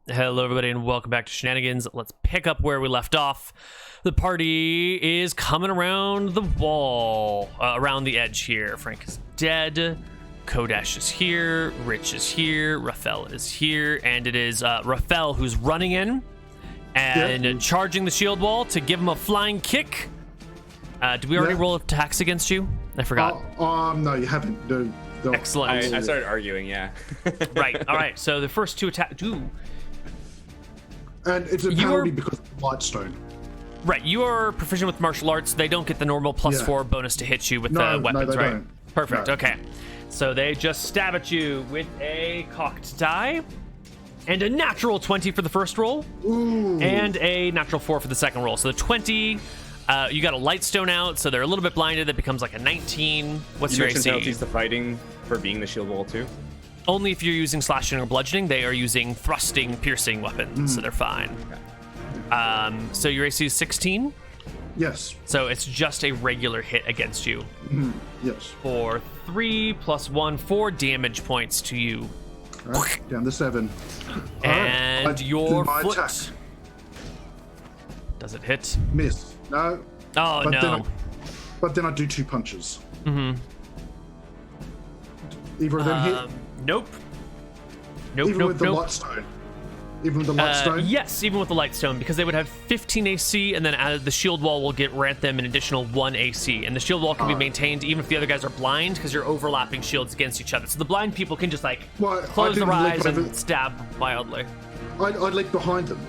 Hello, everybody, and welcome back to Shenanigans. Let's pick up where we left off. The party is coming around the wall, around the edge here. Frank is dead. Kodesh is here. Rich is here. Rafael is here. And it is Rafael who's running in and charging the shield wall to give him a flying kick. Did we already roll attacks against you? I forgot. No, you haven't. No. Excellent. I started arguing, yeah. Right. All right. So the first two attacks. And it's a penalty because of Lightstone. Right. You are proficient with martial arts. They don't get the normal +4 bonus to hit you with the weapons, they right? don't. Perfect. No. Okay. So they just stab at you with a cocked die and a natural 20 for the first roll. Ooh. And a natural 4 for the second roll. So the 20, you got a Lightstone out, so they're a little bit blinded. That becomes like a 19. What's your AC? Penalties to fighting for being the shield wall too? Only if you're using slashing or bludgeoning. They are using thrusting, piercing weapons, so they're fine. Okay. So your AC is 16? Yes. So it's just a regular hit against you. Yes. For 3 + 1, 4 damage points to you. Right, down to 7. And right, your my foot. attack. Does it hit? Miss. No. Oh, but no. Then I do 2 punches. Either of them hit. Nope. Even with the Lightstone. Even with the Lightstone. Yes, even with the Lightstone, because they would have 15 AC, and then added the shield wall will grant them an additional 1 AC. And the shield wall can be maintained even if the other guys are blind, because you're overlapping shields against each other. So the blind people can just close their eyes and stab wildly. I leap behind them.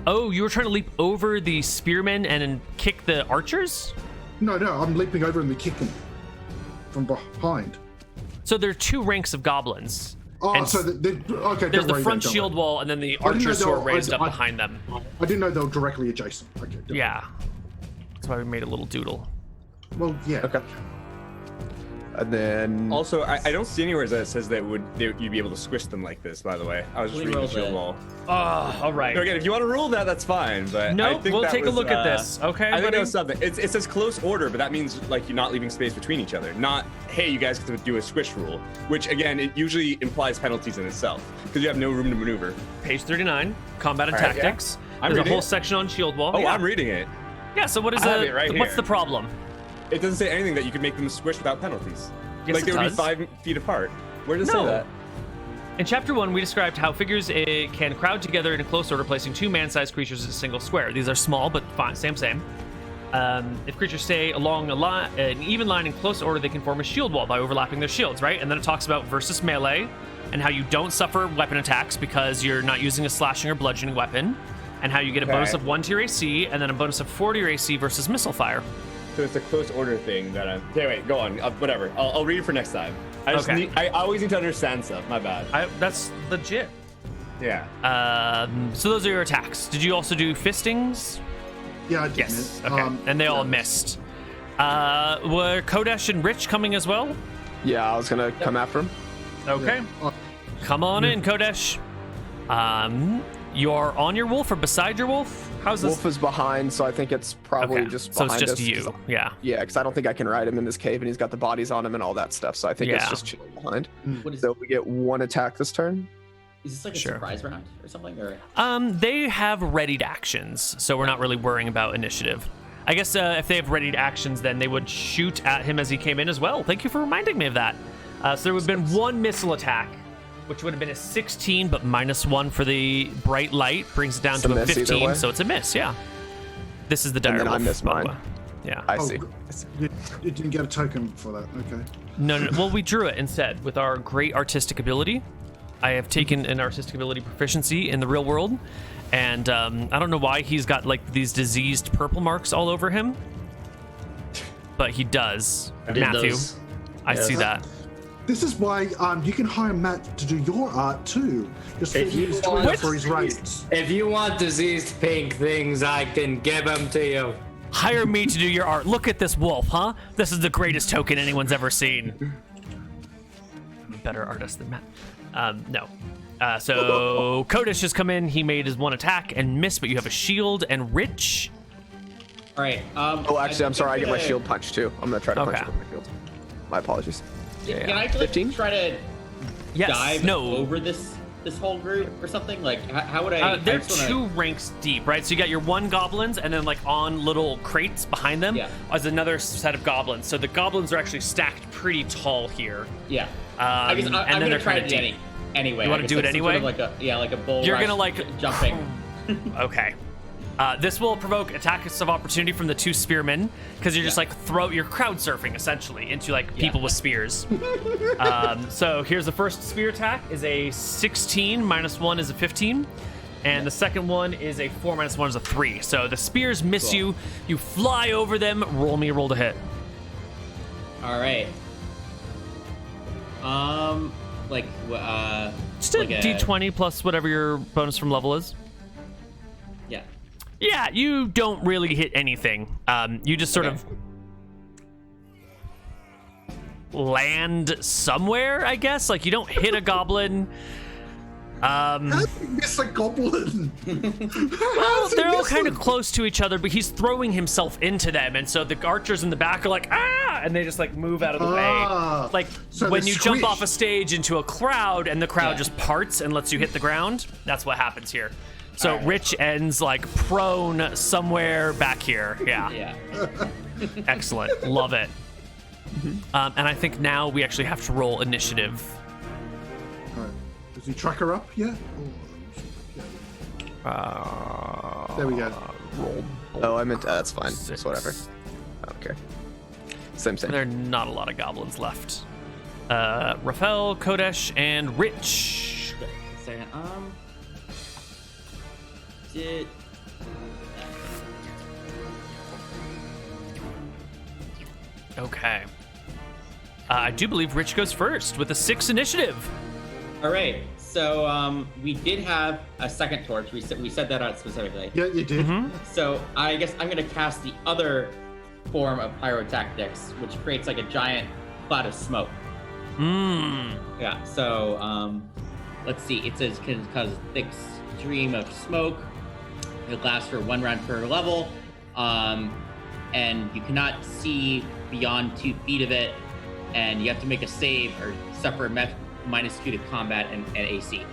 Oh, you were trying to leap over the spearmen and then kick the archers? No, I'm leaping over and kicking from behind. So there are 2 ranks of goblins. Oh, and so okay. there's the front shield wall, and then the archers who are raised up behind them. I didn't know they were directly adjacent. Okay. Yeah. That's why we made a little doodle. Well, yeah. Okay. And then Also, I don't see anywhere that says that you'd be able to squish them like this, by the way. I was just reading the shield wall. Oh, all right. So again, if you want to rule that, that's fine. But No, I think we'll that take a was, look at this. Okay, I think buddy? that was something. It says close order, but that means like you're not leaving space between each other. Not, hey, you guys get to do a squish rule, which again, it usually implies penalties in itself because you have no room to maneuver. Page 39, combat and All right, tactics. yeah. There's a whole section on shield wall. Oh, I'm reading it. Yeah, so what is I have it right what's here. the problem? It doesn't say anything that you could make them squish without penalties. Yes, like they it would does. be 5 feet apart. Where does it No. say that? In Chapter 1, we described how figures can crowd together in a close order, placing 2 man-sized creatures in a single square. These are small, but fine, same. If creatures stay along an even line in close order, they can form a shield wall by overlapping their shields, right? And then it talks about versus melee, and how you don't suffer weapon attacks because you're not using a slashing or bludgeoning weapon, and how you get a bonus of 1 to your AC, and then a bonus of 4 to your AC versus missile fire. So it's a close order thing that I'm. Okay, wait, go on. Whatever. I'll read it for next time. I always need to understand stuff. My bad. That's legit. Yeah. So those are your attacks. Did you also do fistings? Yeah, I did. Yes. Okay. And they all missed. Were Kodesh and Rich coming as well? yeah, I was gonna come after him. Okay. Yeah. Come on in, Kodesh. You're on your wolf or beside your wolf? How's this? Wolf is behind, so I think it's probably Okay. just So behind it's just us, you. 'cause Yeah. Yeah, because I don't think I can ride him in this cave, and he's got the bodies on him and all that stuff. So I think it's Yeah. just chilling behind. What is, So we get 1 attack this turn. is this like a Sure. surprise round or something? Or They have readied actions, so we're not really worrying about initiative. I guess if they have readied actions, then they would shoot at him as he came in as well. Thank you for reminding me of that. So there would have been 1 missile attack, which would have been a 16, but -1 for the bright light brings it down It's to a a miss either 15, way. so it's a miss. Yeah. This is the dire then I wolf, missed by the mine. way. Yeah. I see. You didn't get a token for that. Okay. No. Well, we drew it instead with our great artistic ability. I have taken an artistic ability proficiency in the real world, and I don't know why he's got like these diseased purple marks all over him, but he does. Matthew, I see that. This is why you can hire Matt to do your art too. Just If you use want- Twitter for his rates. If you want diseased pink things, I can give them to you. Hire me to do your art. Look at this wolf, huh? This is the greatest token anyone's ever seen. I'm a better artist than Matt. No. So Kodesh has come in. He made his 1 attack and missed, but you have a shield. And Rich, all right. Oh, actually, I'm sorry. I get my shield punched too. I'm gonna try to punch Okay. him with my shield. My apologies. Can I like, 15? try to yes, dive no. over this? this whole group or something? Like, how would I? They're I just wanna- two ranks deep, right? So you got your one goblins, and then like on little crates behind them is another set of goblins. So the goblins are actually stacked pretty tall here. Yeah. I guess I'm gonna try it anyway. You want to do it anyway? Sort of like a bull. You're rush, gonna like jumping. Okay. This will provoke attacks of opportunity from the two spearmen because you're just like you're crowd surfing essentially into like people with spears. So here's the first spear attack is a 16 -1 is a 15, and the second one is a 4 -1 is a 3. So the spears miss you. You fly over them. Roll me a roll to hit. All right. Just a like d20 plus whatever your bonus from level is. Yeah. Yeah, you don't really hit anything. You just sort of land somewhere, I guess. Like you don't hit a goblin. How did you miss a goblin? Well, they're all kind of close to each other, but he's throwing himself into them, and so the archers in the back are like, ah, and they just like move out of the way. Like so when they you jump squish. off a stage into a crowd, and the crowd just parts and lets you hit the ground. That's what happens here. So Rich ends like prone somewhere back here. Yeah. Yeah. Excellent. Love it. And I think now we actually have to roll initiative. All right. Does he track her up? Yeah. There we go. Roll. Oh, I meant that's fine. It's whatever. Okay. Same. There are not a lot of goblins left. Rafael, Kodesh, and Rich. Second. Did Okay. I do believe Rich goes first with a 6 initiative. all right. So we did have a second torch. We said that out specifically. Yeah, you did. So I guess I'm gonna cast the other form of pyrotactics, which creates like a giant cloud of smoke. Yeah. So let's see. It says can cause a thick stream of smoke. It lasts for 1 round per level, and you cannot see beyond 2 feet of it, and you have to make a save or suffer a -2 to combat and AC.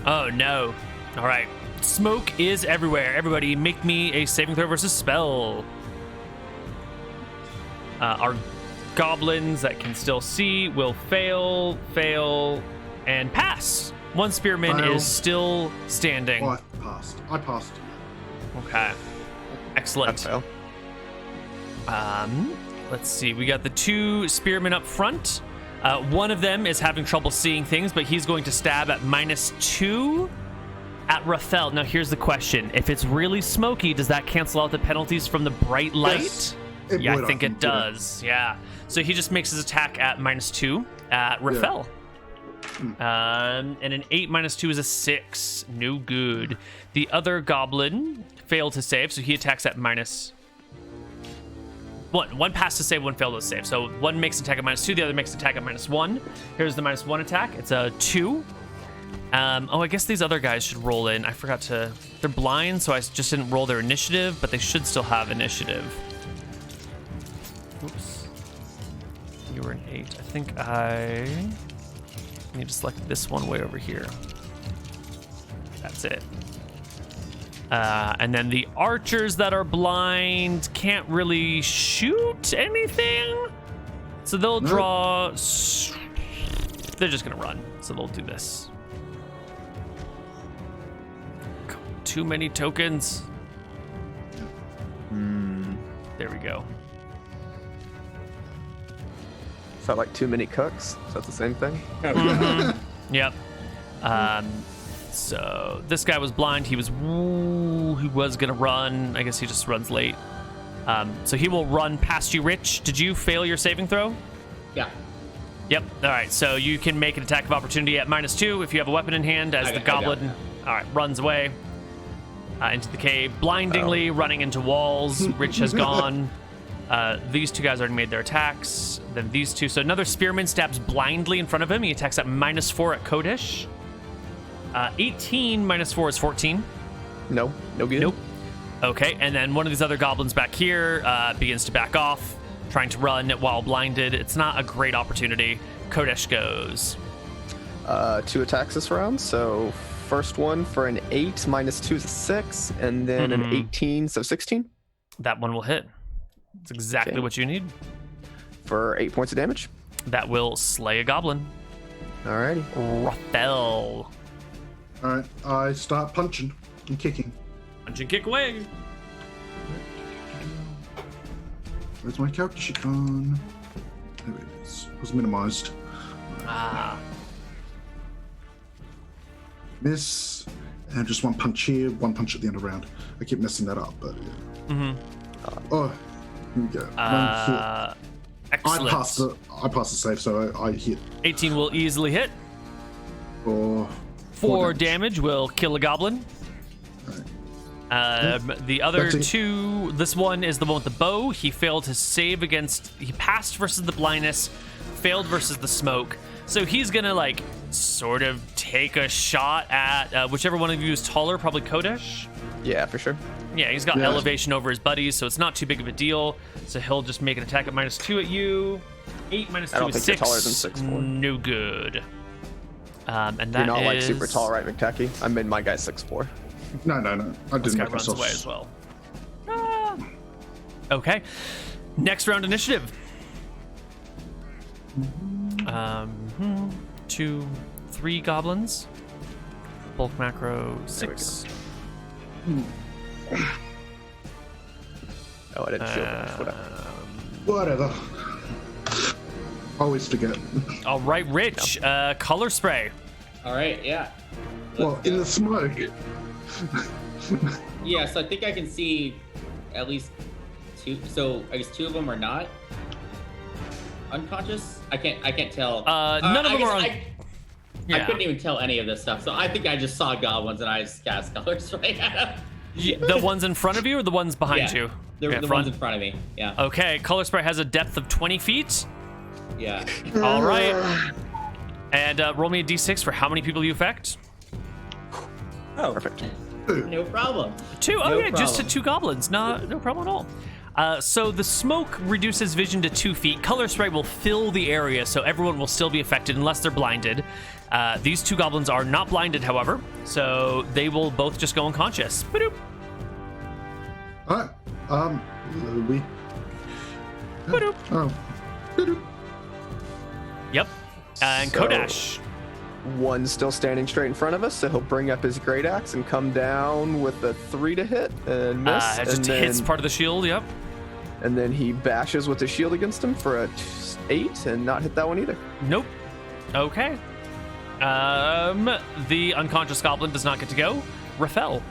Oh no. All right. Smoke is everywhere. Everybody make me a saving throw versus spell. Our goblins that can still see will fail, and pass. One spearman Fail. is still standing. Oh, I passed. Okay. Excellent. Fail. Let's see. We got the 2 spearmen up front. One of them is having trouble seeing things, but he's going to stab at -2 at Rafael. Now, here's the question. If it's really smoky, does that cancel out the penalties from the bright light? Yes, it Yeah, would, I think it does. Yeah. So he just makes his attack at -2 at Rafael. And an 8 -2 is a 6. No good. The other goblin failed to save, so he attacks at -1. One passed to save, one failed to save. So one makes an attack at -2, the other makes an attack at -1. Here's the -1 attack. It's a 2. I guess these other guys should roll in. I forgot to... They're blind, so I just didn't roll their initiative, but they should still have initiative. Oops. You were an 8. I think I need to select this one way over here. That's it. And then the archers that are blind can't really shoot anything. So they'll draw... They're just going to run. So they'll do this. Too many tokens. There we go. Is that like too many cooks? Is that the same thing? Yep. So this guy was blind. He was gonna run. I guess he just runs late. So he will run past you, Rich. Did you fail your saving throw? Yeah. Yep. All right. So you can make an attack of opportunity at -2 if you have a weapon in hand, as the goblin, all right, runs away into the cave, blindingly running into walls. Rich has gone. These 2 guys already made their attacks. Then these 2. So another spearman stabs blindly in front of him. He attacks at -4 at Kodesh. 18 -4 is 14. No good. Nope. Okay, and then one of these other goblins back here begins to back off, trying to run while blinded. It's not a great opportunity. Kodesh goes. 2 attacks this round. So first one for an 8, minus 2 is a 6, and then an 18, so 16. That one will hit. It's exactly Okay. what you need. For 8 points of damage. That will slay a goblin. Alrighty. Raphael. All right, I start punching and kicking. Punch and kick away. Where's my character sheet gone? There it is. It was minimized. Ah. Miss, and just one punch here, one punch at the end of the round. I keep messing that up, but yeah. Oh, here we go. One hit. Excellent. I passed the save, so I hit 18 will easily hit. for 4 damage will kill a goblin. The other That's it. 2, this one is the one with the bow. He failed his save against, he passed versus the blindness, failed versus the smoke. So he's gonna like sort of take a shot at whichever one of you is taller, probably Kodesh. Yeah, for sure. Yeah, he's got Yeah. elevation over his buddies, so it's not too big of a deal. So he'll just make an attack at -2 at you. 8 minus 2 I don't is think 6. you're taller than 6'4". No good. And that You're not like super is- tall, right, McTacky? I made my guy 6'4". No. I This didn't guy make runs myself. away as well. Okay. Next round initiative. 2, 3 goblins. Bulk macro 6. Oh, I didn't shield damage. Whatever. Whatever. Always forget. All right, Rich. Color spray. All right, yeah. Well, in the smoke. Yeah, so I think I can see at least 2. So I guess 2 of them are not unconscious. I can't tell. None of them are. I couldn't even tell any of this stuff. So I think I just saw goblins and I just cast colors right at them. The ones in front of you or the ones behind you? They're the front. ones in front of me. Yeah. Okay, color spray has a depth of 20 feet. Yeah. All right. And roll me a d6 for how many people you affect. Oh, Perfect. No problem. 2. Oh No yeah, just to problem. 2 goblins. No problem at all. So the smoke reduces vision to 2 feet. Color spray will fill the area, so everyone will still be affected unless they're blinded. These 2 goblins are not blinded, however, so they will both just go unconscious. Ba-doop. All right. We. Ba-doop. Oh. Ba-doop. Yep. And So- Kodesh. One's still standing straight in front of us, so he'll bring up his great axe and come down with a 3 to hit and miss. It just and then, hits part of the shield. Yep. and then he bashes with his shield against him for a 8 and not hit that one either. Nope. Okay. The unconscious goblin does not get to go. Raphael.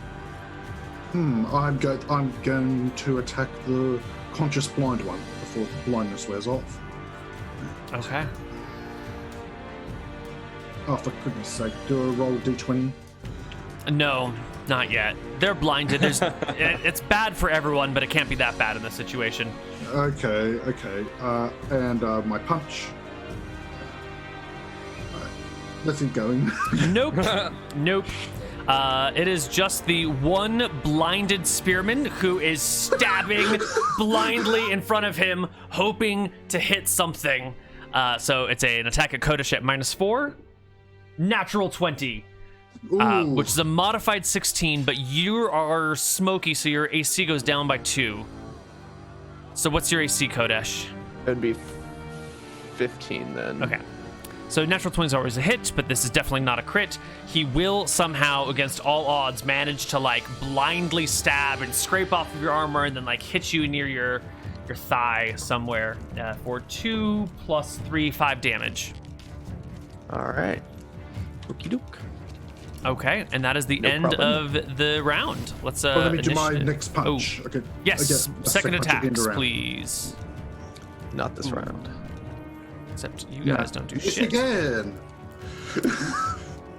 I'm going to attack the conscious blind one before the blindness wears off. Okay. Oh, for goodness sake! Do a roll d20. No, not yet. They're blinded. It's bad for everyone, but it can't be that bad in this situation. Okay. And my punch. Let's keep going. Nope. Nope. It is just the one blinded spearman who is stabbing blindly in front of him, hoping to hit something. So it's an attack at Kodesh at -4. Natural 20. Ooh. Which is a modified 16, but you are smoky, so your AC goes down by 2. So what's your AC, Kodesh? It'd be 15 then. Okay. So natural 20 is always a hit, but this is definitely not a crit. He will somehow, against all odds, manage to like blindly stab and scrape off of your armor and then like hit you near your thigh somewhere for 2 + 3, 5 damage. All right. Okie doke. Okay, and that is the No end problem. of the round. Let's Let me do my initiative. next punch. Oh. Okay. Yes, I get a second punch at the end attacks, of the round. please. Not this round. Except you guys don't do Yes, shit. again.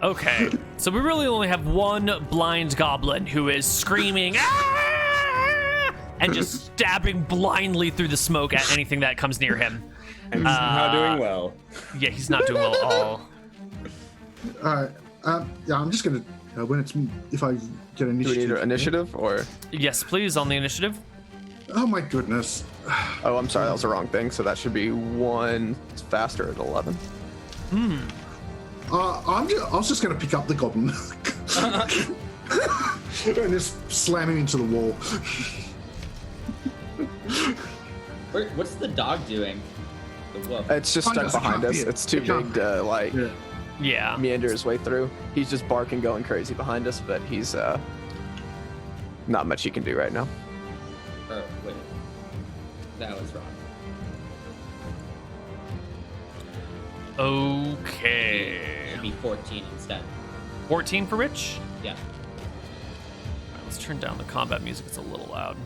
Okay, so we really only have one blind goblin who is screaming "Ah!" and just stabbing blindly through the smoke at anything that comes near him. and he's not doing well. Yeah, he's not doing well at all. All right. Yeah, I'm just gonna if I get Do we initiative. need an initiative or? Yes, please, on the initiative. Oh my goodness. Oh, I'm sorry, that was the wrong thing. So that should be 1 faster at 11. I was just going to pick up the goblin and just slam him into the wall. What's the dog doing? The wolf. It's just stuck behind us. It's too big to meander his way through. He's just barking, going crazy behind us, but he's not much he can do right now. Oh, wait. That was wrong. Okay. It'd be 14 instead. 14 for Rich? Yeah. All right, let's turn down the combat music. It's a little loud.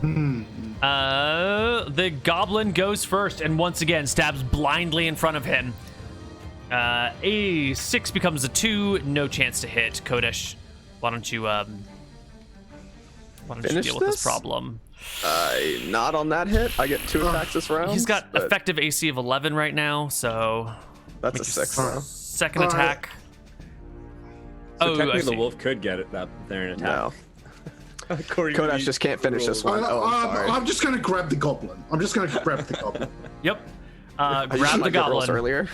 The goblin goes first and once again stabs blindly in front of him. A 6 becomes a 2. No chance to hit. Kodesh, why don't you deal with this problem? Not on that hit. I get 2 attacks this round. He's got effective AC of 11 right now, so that's a 6 round. Second attack. So technically the wolf could get it there and attack. No. Kodesh just can't finish this one. I'm sorry. I'm just going to grab the goblin. Yep. I Grab the goblin. Earlier.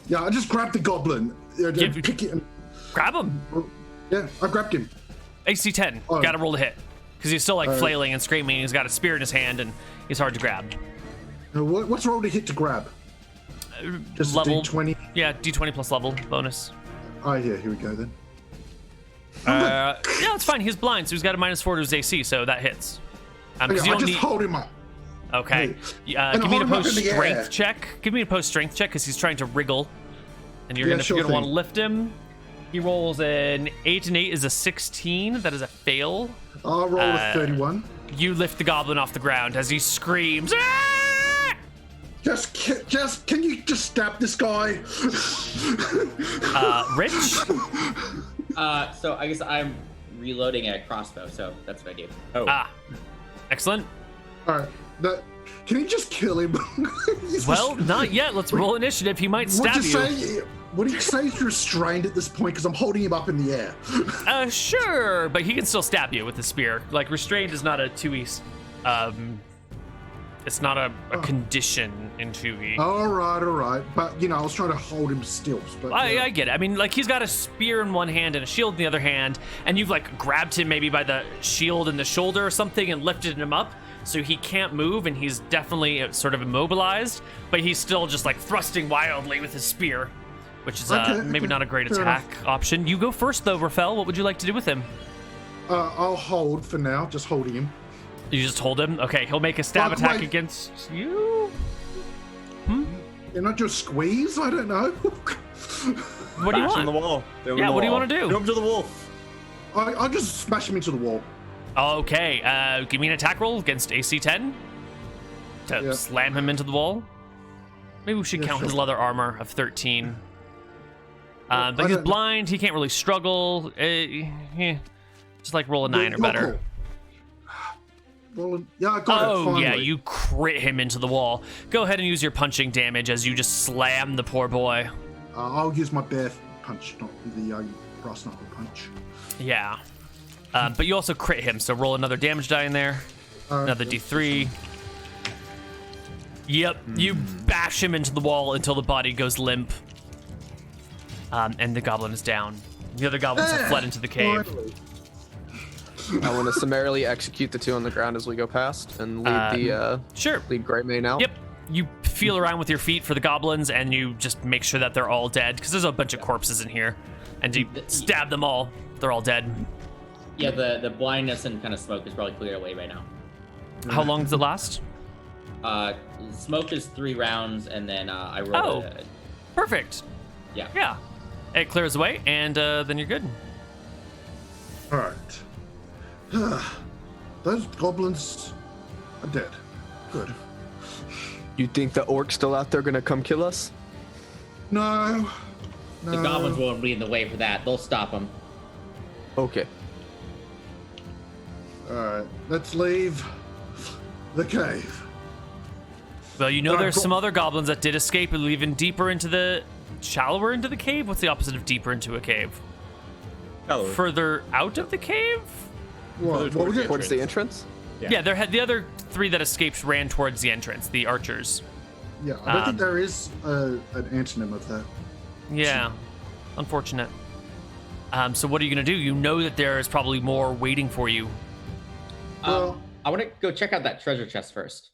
Yeah, I just grabbed the goblin. Pick it and... Grab him. Yeah, I grabbed him. AC 10. Gotta roll to hit. Because he's still flailing and screaming. He's got a spear in his hand and he's hard to grab. What's roll to hit to grab? Just level. D20? Yeah, D20 plus level bonus. Oh, yeah, here we go then. Yeah, it's fine. He's blind, so he's got a -4 to his AC, so that hits. I just hold him up. Okay. Give me a post strength check. Give me a post strength check because he's trying to wriggle, and you're gonna want to lift him. He rolls an 8 and 8 is a 16. That is a fail. I'll roll a 31. You lift the goblin off the ground as he screams. Ah! Can you just stab this guy? Rich. So I guess I'm reloading a crossbow, so that's what I do. Oh. Excellent. All right. Can you just kill him? Well, not yet. Let's roll initiative. He might stab you. Would you say he's restrained at this point? Because I'm holding him up in the air. Sure, but he can still stab you with the spear. Like, restrained is not a 2e. It's not a condition in 2e. All right. But, I was trying to hold him still. But, I get it. I mean, like, he's got a spear in one hand and a shield in the other hand, and you've, like, grabbed him maybe by the shield and the shoulder or something and lifted him up, so he can't move, and he's definitely sort of immobilized, but he's still just, like, thrusting wildly with his spear, which is maybe not a great attack option. You go first, though, Rafael. What would you like to do with him? I'll hold for now, just holding him. You just hold him? Okay, he'll make a stab attack against you. You're not just squeeze? I don't know. What do you want? On the wall. What do you want to do? Go up to the wolf. I'll just smash him into the wall. Okay, give me an attack roll against AC 10 to slam him into the wall. Maybe we should count his leather armor of 13. But he's blind. He can't really struggle. Just like roll a 9 or better. Yeah, I got it. Finally. Yeah, you crit him into the wall. Go ahead and use your punching damage as you just slam the poor boy. I'll use my bare punch, not the brass knuckle punch. Yeah. But you also crit him, so roll another damage die in there. Another D3. Yep, you bash him into the wall until the body goes limp. And the goblin is down. The other goblins have fled into the cave. Finally. I want to summarily execute the 2 on the ground as we go past and lead lead Greymane out. Yep. You feel around with your feet for the goblins, and you just make sure that they're all dead, because there's a bunch of corpses in here. And you stab them all. They're all dead. Yeah, the blindness and kind of smoke is probably cleared away by now. How long does it last? Smoke is 3 rounds, and then I roll perfect. Yeah. Yeah. It clears away, and then you're good. All right. Those goblins are dead. Good. You think the orc's still out there gonna come kill us? No. The goblins won't be in the way for that. They'll stop them. Okay. All right. Let's leave the cave. Well, there's some other goblins that did escape and even deeper into the... Shallower into the cave? What's the opposite of deeper into a cave? Shallower. Further out of the cave? Towards the entrance? Yeah, the other 3 that escaped ran towards the entrance, the archers. Yeah, I don't think there is an antonym of that. Yeah. Unfortunate. So what are you going to do? You know that there is probably more waiting for you. I want to go check out that treasure chest first.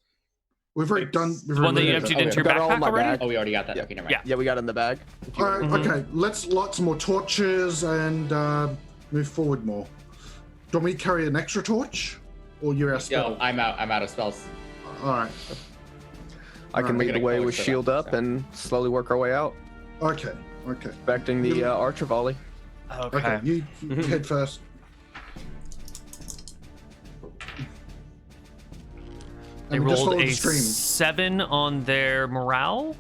We've already done. The one that you emptied into your backpack already? Oh, we already got that. Yeah. Okay, never mind. Yeah, we got it in the bag. All right, okay. Let's light some more torches and move forward more. Do you want me to carry an extra torch, or you're our spell? Yo, I'm out of spells. All right. I can lead the way with shield up and slowly work our way out. Okay. Expecting the archer volley. Okay. You head first. They rolled a 7 on their morale.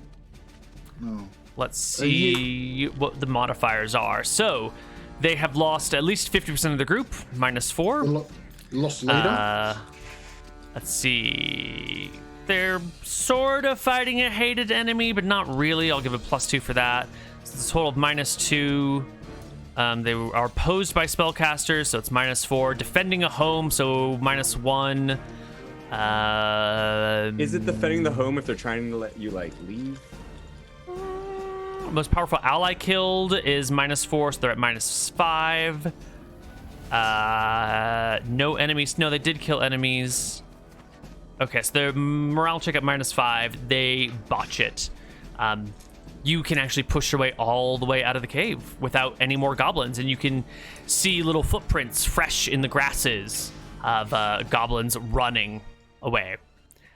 No. Let's see what the modifiers are. So they have lost at least 50% of the group, -4. Lost leader. Let's see. They're sort of fighting a hated enemy, but not really. I'll give a +2 for that. So it's a total of -2. They are opposed by spellcasters, so it's -4. Defending a home, so -1. Is it defending the home if they're trying to let you leave? Most powerful ally killed is -4, so they're at -5. No enemies. No, they did kill enemies. Okay, so their morale check at -5. They botch it. You can actually push your way all the way out of the cave without any more goblins, and you can see little footprints fresh in the grasses of goblins running away.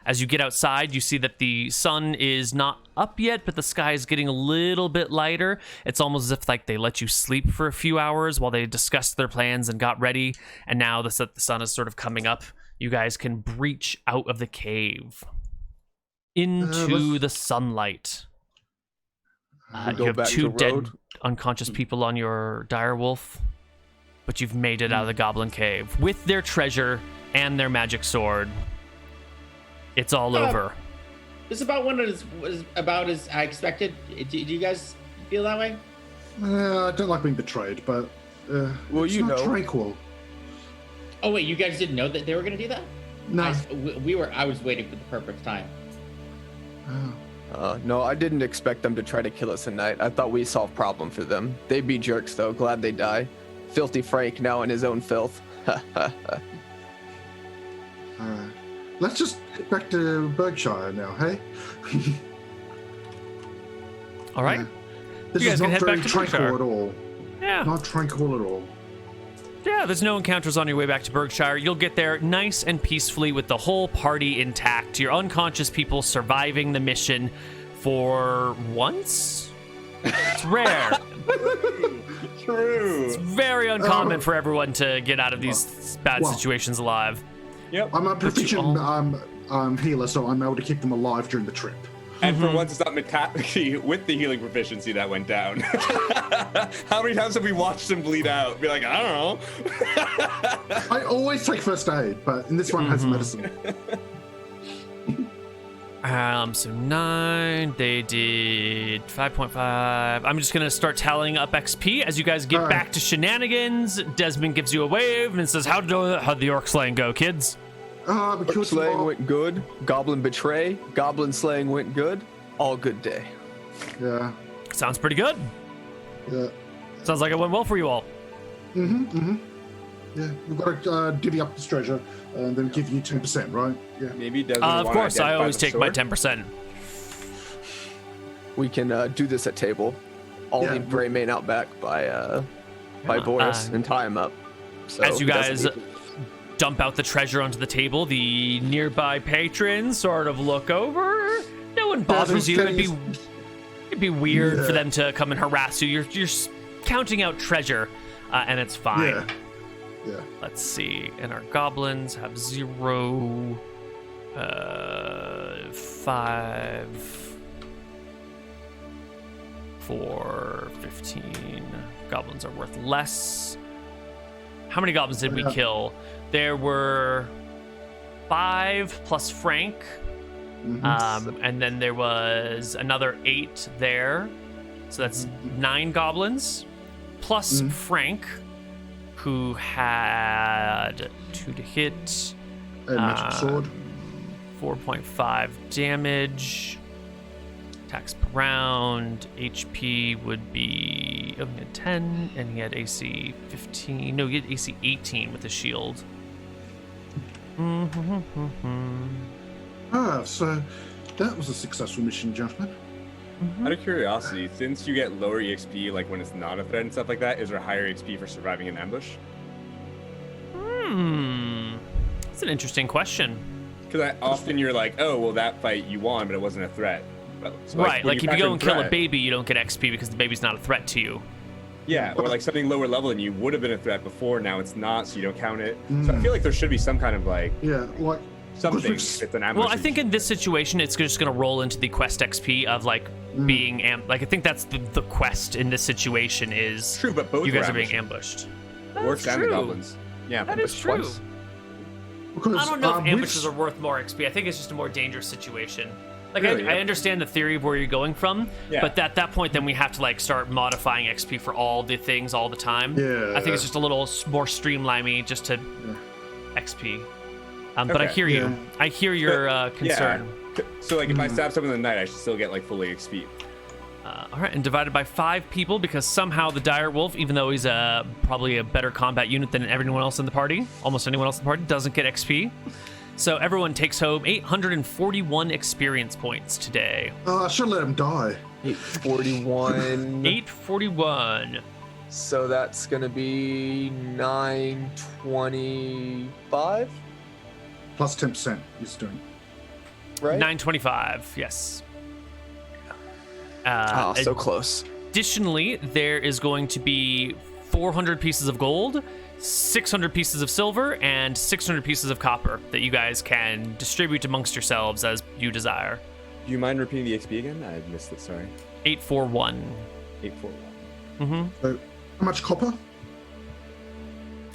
As you get outside, you see that the sun is not up yet, but the sky is getting a little bit lighter. It's almost as if they let you sleep for a few hours while they discussed their plans and got ready, and now the sun is sort of coming up. You guys can breach out of the cave into the sunlight. You have 2 dead, unconscious people on your direwolf, but you've made it out of the goblin cave with their treasure and their magic sword. It's all over. This is about was about as I expected. Do you guys feel that way? I don't like being betrayed, but well, it's not tranquil. Oh wait, you guys didn't know that they were going to do that? No. I was waiting for the perfect time. No, I didn't expect them to try to kill us tonight. I thought we solved problem for them. They'd be jerks though. Glad they die. Filthy Frank now in his own filth. Let's just get back to Berkshire now, hey? All right. This is not very tranquil at all. Yeah. Not tranquil at all. Yeah, there's no encounters on your way back to Berkshire. You'll get there nice and peacefully with the whole party intact. Your unconscious people surviving the mission for once? It's rare. True. It's very uncommon for everyone to get out of these bad situations alive. Yep. I'm a proficient healer, so I'm able to keep them alive during the trip. And for once, it's not mechanically with the healing proficiency that went down. How many times have we watched him bleed out? Be like, I don't know. I always take first aid, but in this one, it has medicine. So 9, they did 5.5. I'm just going to start tallying up XP as you guys get back to Shenanigans. Desmond gives you a wave and says, how'd the orc slaying go, kids? Orc slaying went good. Goblin betray. Goblin slaying went good. All good day. Yeah. Sounds pretty good. Yeah. Sounds like it went well for you all. Yeah, we've got to divvy up this treasure and then give you 10%, right? Yeah. Maybe Desmond of course, I always take my 10%. We can do this at table. I'll leave Greymane out back by Boris and tie him up. So as you guys dump out the treasure onto the table, the nearby patrons sort of look over. No one bothers you. It'd be weird for them to come and harass you. You're counting out treasure, and it's fine. Yeah. Let's see. And our goblins have 0, 5, 4, 15. Goblins are worth less. How many goblins did we kill? There were 5 plus Frank. And then there was another 8 there. So that's 9 goblins. Plus Frank, who had 2 to hit. And magic sword. 4.5 damage. attacks per round. HP would be, oh, he had 10, and he had AC 15. No, he had AC 18 with the shield. So that was a successful mission, gentlemen. Out of curiosity, since you get lower EXP, like when it's not a threat and stuff like that, is there higher XP for surviving an ambush? That's an interesting question. Because often you're like, oh, well, that fight you won, but it wasn't a threat. So, right, like if you go and kill a threat, baby, you don't get XP because the baby's not a threat to you. Yeah, or like something lower level than you would have been a threat before, now it's not, so you don't count it. So I feel like there should be some kind of like... Yeah, like... something. It's an ambush. Well, I think in this situation, it's just going to roll into the quest XP of like being like I think that's the quest in this situation is true, but both you guys were are being ambushed. Orcs and the goblins. Yeah, that is true. Twice. Because, I don't know if ambushes are worth more XP. I think it's just a more dangerous situation. Like really, I understand the theory of where you're going from, but at that point, then we have to like start modifying XP for all the things all the time. Yeah, I think it's just a little more streamliney just to XP. But I hear you. I hear your concern. Yeah. So like if I stab someone in the night, I should still get like fully XP. All right, and divided by 5 people because somehow the dire wolf, even though he's probably a better combat unit than everyone else in the party, almost anyone else in the party, doesn't get XP. So everyone takes home 841 experience points today. I should let him die. 841. 841. So that's gonna be 925. Plus 10% he's doing. Right? 925, yes. So close. Additionally, there is going to be 400 pieces of gold, 600 pieces of silver, and 600 pieces of copper that you guys can distribute amongst yourselves as you desire. Do you mind repeating the XP again? I missed it, sorry. 841. 841. So, how much copper?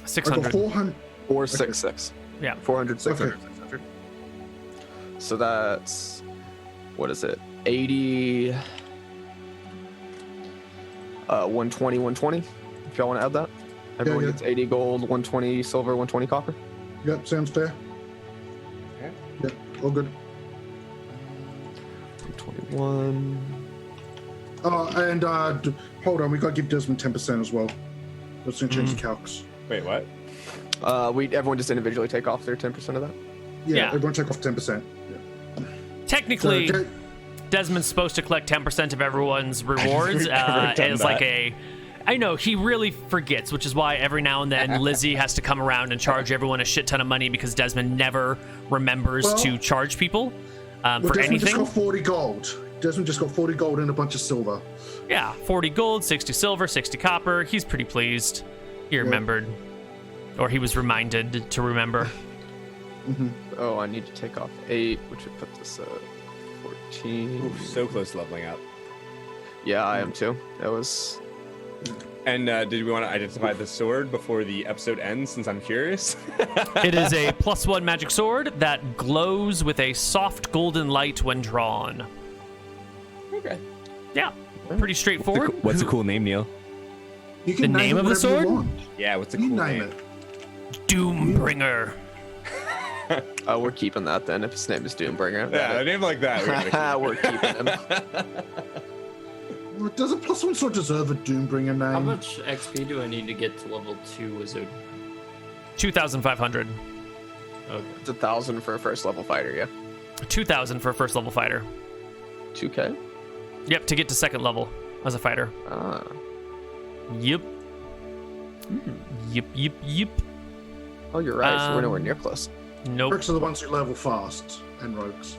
600. 400. 466. Yeah. 400, 600, Okay. 600. So that's, what is it? 80, 120, 120. If y'all want to add that. Everyone gets 80 gold, 120 silver, 120 copper. Yep, sounds fair. Okay. Yep, all good. 121. And hold on, we gotta give Desmond 10% as well. Let's change the calcs. Wait, what? Everyone just individually take off their 10% of that. Yeah, Yeah. everyone take off 10%. Technically, So, Desmond's supposed to collect 10% of everyone's rewards never done as that. like a... I know, he really forgets, which is why every now and then Lizzie has to come around and charge everyone a shit ton of money because Desmond never remembers to charge people for Desmond anything. just got 40 gold. Desmond just got 40 gold and a bunch of silver. Yeah, 40 gold, 60 silver, 60 copper. He's pretty pleased. He remembered. Or he was reminded to remember. Oh, I need to take off 8, which would put this at 14. Oof, so close to leveling up. Yeah, I am too. That was... And did we want to identify the sword before the episode ends, since I'm curious? It is a +1 magic sword that glows with a soft golden light when drawn. Okay. Yeah, pretty straightforward. What's a cool name, Neal? You can The name name it of the whatever you sword? want. Yeah, what's a You cool name name? it. Doombringer. Oh, we're keeping that then. If his name is Doombringer. Yeah, a name like that. We're keeping him. Well, does a +1 sword deserve a Doombringer name? How much XP do I need to get to level 2 wizard? 2,500. Okay. It's 1,000 for a first level fighter, yeah. 2,000 for a first level fighter. 2K? Yep, to get to second level as a fighter. Ah. Yep. Yep. Oh, you're right. So we're nowhere near close. Nope. Orcs are the ones who level fast, and rogues.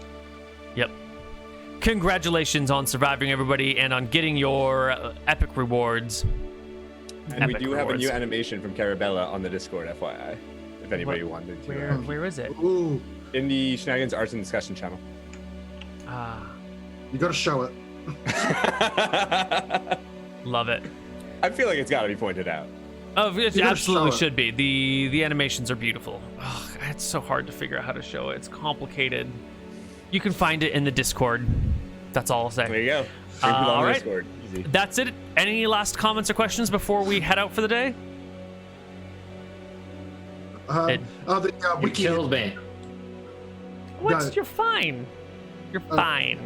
Yep. Congratulations on surviving, everybody, and on getting your epic rewards. And we Epic do have a rewards. new animation from Carabella on the Discord, FYI. If anybody wanted to. Where is it? Ooh, In the Shenanigans Arts and Discussion channel. you gotta show it. Love it. I feel like it's got to be pointed out. Oh, it gotta absolutely show it. should be. The animations are beautiful. Ugh, it's so hard to figure out how to show it. It's complicated. You can find it in the Discord. That's all I'll say. There you go. All right. Discord. Easy. That's it. Any last comments or questions before we head out for the day? The You wiki. killed me. What? No. You're fine. You're fine.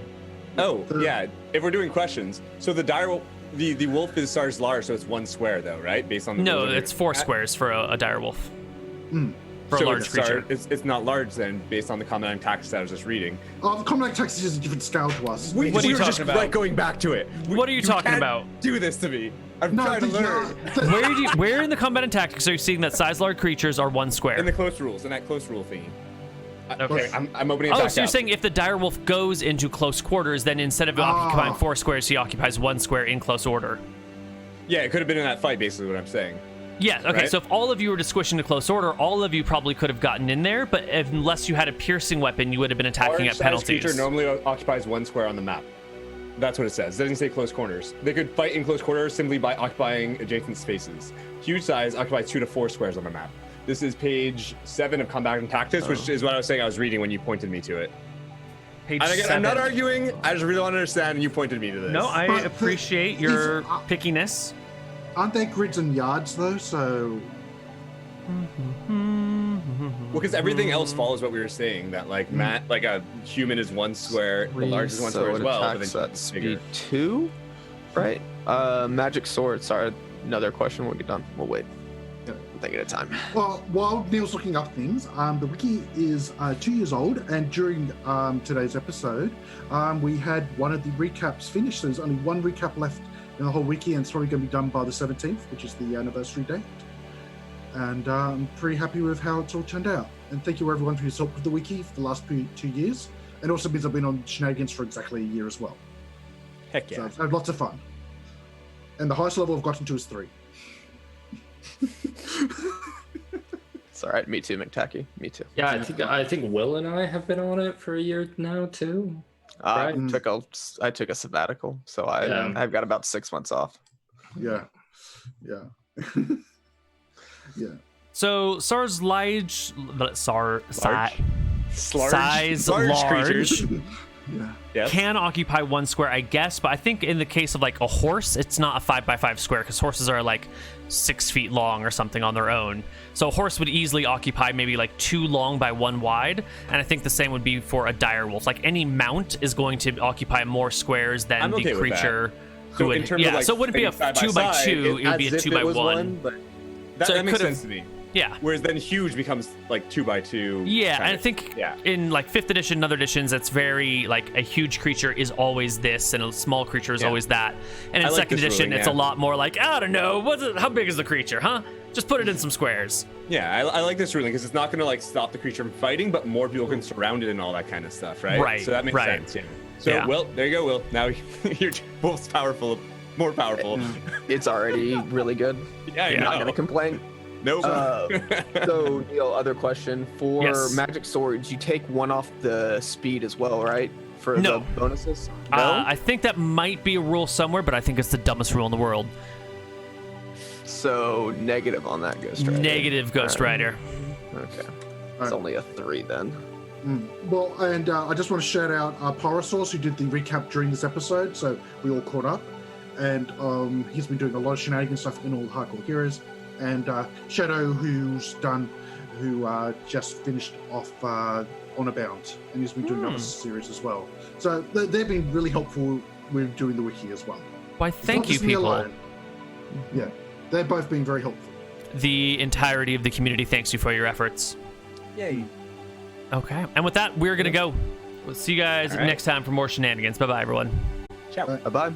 Yeah. If we're doing questions, so the dire the wolf is Sar's large, so it's 1 square though, right? Based on the no, it's 4 squares for a dire wolf. For so a large creature. It's not large then, based on the commanding tactics that I was just reading. The commanding tactics is a different scale to us. What are you talking about? Like going back to it. What are you talking about? Do this to me. I'm trying to learn. Where in the combat and tactics are you seeing that size large creatures are 1 square? In the close rules, in that close rule thingy. Okay. I'm opening it back so you're up. saying if the dire wolf goes into close quarters, then instead of occupying 4 squares, he occupies 1 square in close order. Yeah, it could have been in that fight, basically what I'm saying. Yeah, okay, right? So if all of you were to squish into close order, all of you probably could have gotten in there, but unless you had a piercing weapon, you would have been attacking at penalties. Creature normally occupies 1 square on the map. That's what it says. It doesn't say close corners. They could fight in close quarters simply by occupying adjacent spaces. Huge size occupies 2 to 4 squares on the map. This is page 7 of Combat and Tactics, which is what I was saying I was reading when you pointed me to it. Page and again, 7. I'm not arguing. I just really want to understand, and you pointed me to this. No, I appreciate your pickiness. Aren't they grids and yards though? So. Well, because everything else follows what we were saying. That like like a human is 1 square, the large is 1 square as well. But then at speed 2, right? Magic sword. Sorry, another question. We'll get done. We'll wait. Yep. We'll take it at a time. Well, while Neal's looking up things, the wiki is 2 years old, and during today's episode, we had one of the recaps finished. So there's only 1 recap left in the whole wiki, and it's probably going to be done by the 17th, which is the anniversary date. And I'm pretty happy with how it's all turned out. And thank you everyone for your help with the wiki for the last 2 years. And also means I've been on Shenanigans for exactly a year as well. Heck yeah. So I've had lots of fun. And the highest level I've gotten to is 3. It's all right. Me too, McTacky. Me too. Yeah, I think Will and I have been on it for a year now too. I took a sabbatical, so I've got about 6 months off. Yeah. So size large. Creatures. Yeah. Can occupy 1 square, I guess, but I think in the case of like a horse, it's not a 5x5 square because horses are like 6 feet long or something on their own. So a horse would easily occupy maybe like 2 long by 1 wide, and I think the same would be for a dire wolf. Like any mount is going to occupy more squares than the creature. So in terms of like, so it wouldn't be a 2x2; it would be a 2x1. But that makes sense to me. Yeah. Whereas then huge becomes like 2x2. Yeah, and I think in like 5th edition and other editions, it's very like a huge creature is always this, and a small creature is always that. And in 2nd edition, it's a lot more like, I don't know, how big is the creature, huh? Just put it in some squares. Yeah, I like this ruling because it's not going to like stop the creature from fighting, but more people can surround it and all that kind of stuff, right? Right. So that makes sense. Yeah. So Will, there you go, Will. Now your wolf's more powerful. It's already really good. Yeah, I'm not gonna complain. Nope. So Neal, other question for magic swords, you take 1 off the speed as well, right? For the bonuses? No? I think that might be a rule somewhere, but I think it's the dumbest rule in the world. So negative on that Ghost Rider. Negative Ghost Rider. Okay. It's only a 3 then. Well, and I just want to shout out Pyrosaurus, who did the recap during this episode, so we all caught up. And he's been doing a lot of Shenanigans stuff in all the Hardcore Heroes. And Shadow, who just finished off On a Bound, and he's been doing another series as well. So they've been really helpful with doing the wiki as well. Why, thank you, people. Yeah, they've both been very helpful. The entirety of the community thanks you for your efforts. Yay. Okay, and with that, we're going to go. We'll see you guys next time for more Shenanigans. Bye-bye, everyone. Ciao. Bye-bye.